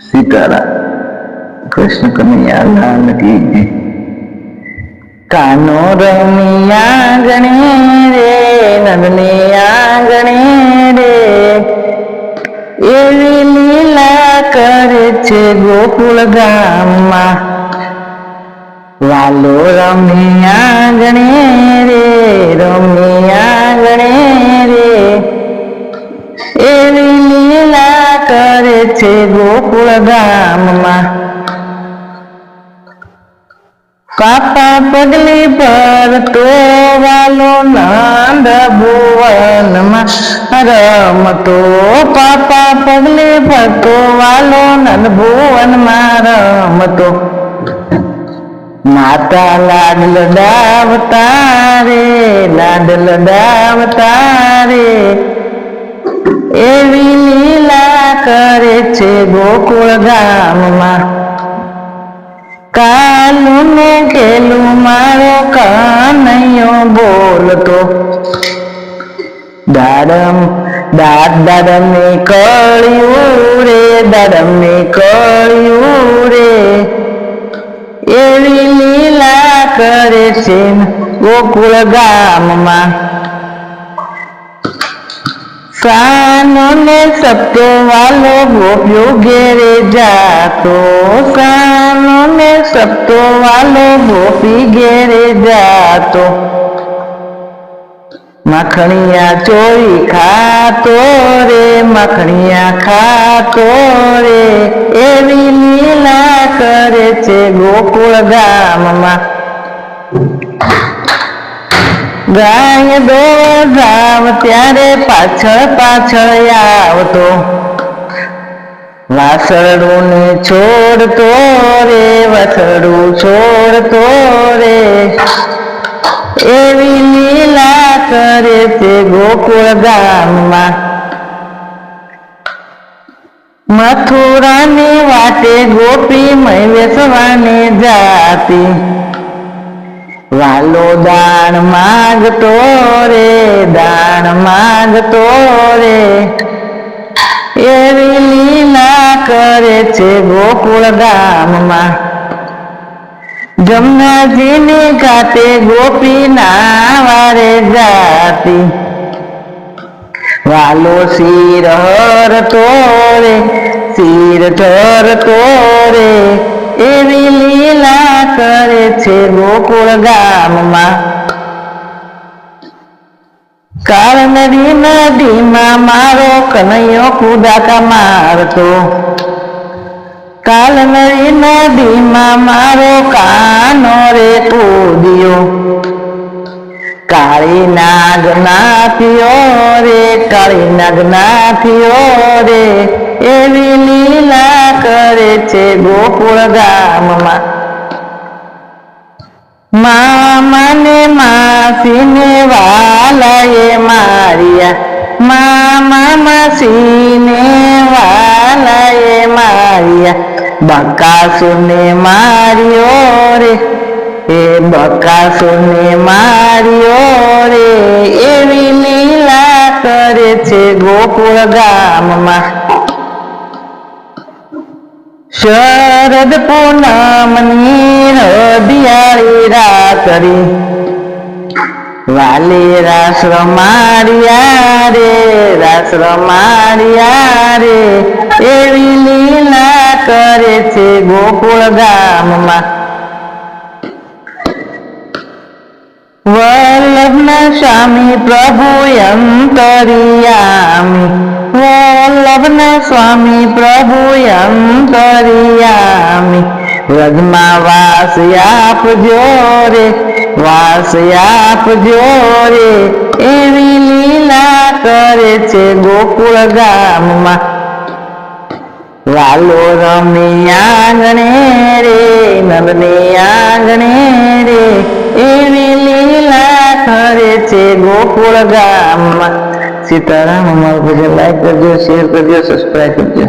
सीताराम कृष्ण कन्हैया लाल की जय। कानो रमिया गणे रे नंदनिया गणे रे एवी लीला करे छे गोकुल गाममा वालो रमिया गणे रे रमिया गणे रे एवी लीला करे छे गोकुल गाममा कापा पगली पर तो वालो नंद भुवन रमतो पापा पगली पर तो वालो नंद भुवन रमतो माता लाड लडावता रे लाड लडावता रे एवी लीला करे छे गोकुल गाममा कालू ने केलू मारो कानैयो बोलतो दाडम दाडम ने कळ्यू रे दाडम ने कळ्यू रे एवी लीला करे छे गोकुल गाममा कानो ने सप्तो वालो गोप्यो घेरे जातो कानो ने सप्तो वालो गोपी घेरे जातो मखणिया चोरी खातो रे मखणिया खातो रे एवी लीला करे छे गोकुल गाममा गाय दो जाव त्यारे पाछळ पाछळ आवतो वासळू ने छोड़तो रे वासळू छोड़तो रे एवी लीला करे छे गोकुल गाममा मथुरा ने वाटे गोपी मय वेसवाने जाती वालो दान मागतो रे दान मागतो रे एवी लीला करे छे गोकुल गाममा जमुनाजी ने घाटे गोपी नावारे जाती वालो सिर हरतो रे सिर धरतो रे एवी लीला करे छे गोकुल गाममा कालनरी नदीमा मारो कन्हैयो कूदाका मारतो कालनरी नदीमा मारो कानो रे कूद्यो काली नाग नाथ्यो रे काली नाग नाथ्यो रे एवी लीला करे छे गोकुल गाममा मामा ने मासी ने वालाए मारिया मामा मासी ने वालाए मारिया बकासुर ने मारियो रे ए बकासुर ने मारियो रे एवी लीला करे छे गोकुल गाममा शरद पूनमनी हदियाळी रातरी वाली रास रमाड़िया रे रास रमाड़िया रे एवी लीला करे छे गोकुल गाममा वल्लभना स्वामी प्रभु अंतरियामी वल्लभना स्वामी प्रभु अंतरियामी व्रजमा वास आपजो रे वास आपजो रे एवी लीला करे छे गोकुल गाममा वालो रमी आंगणे रे नंदनी आंगणे रे एवी लीला करे छे गोकुल गाममा। सीताराम। हमारे वीडियो लाइक करजो, शेयर करजो, सब्सक्राइब करजो।